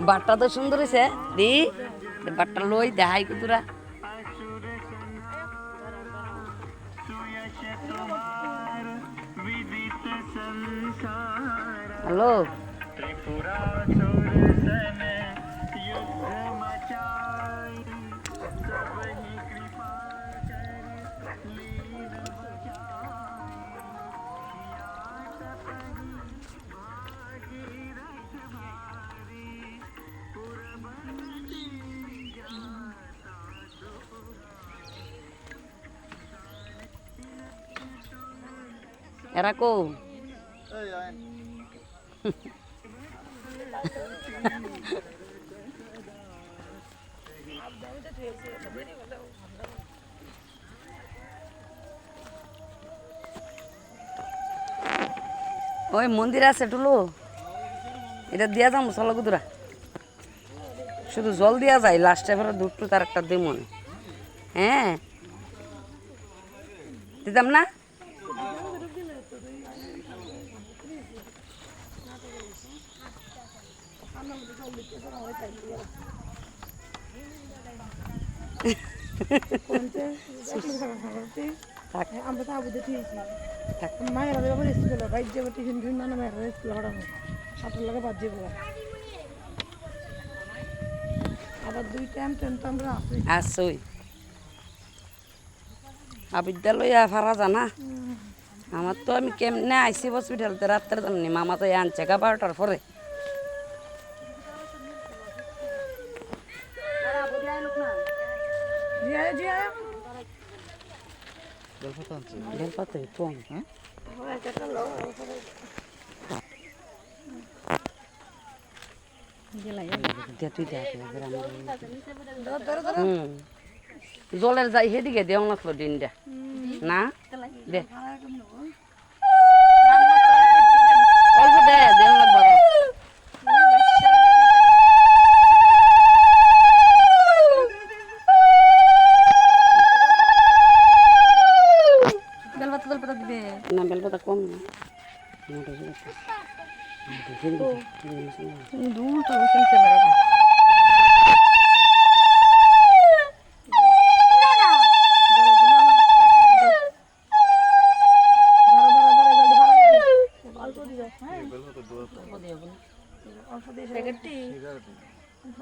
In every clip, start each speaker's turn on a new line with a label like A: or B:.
A: বাটটা তো সুন্দর হয়েছে দি বাটটা লই দেখাই কুতুরা হ্যালো এরা কো ওই মন্দির আছে টুলু এটা দিয়া যাম চলো কুতুরা শুধু জল দিয়া যায় লাস্টে এবার দুধটু তার একটা দিই মনে হ্যাঁ দিতাম না বিদ্যালয় ফারা জানা আমার তো আমি কেমনে আইসি হসপিটালতে রাত্রে জানি মামা তো আনছে 12টার পরে বেলপাতা কম হ্যাঁ জলের যাই সেদিকে দেও না দিনটা না দে অল্প দে দেও না বড় বেলপাতা দিবে না বেলপাতা কম না দুটো ক্যামেরাটা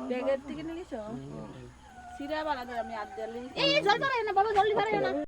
A: ব্যাগের থেকে নিয়েছ সিরা বানাতে আমি আর দিলে এই জল ধরে না বাবা জল ধরে না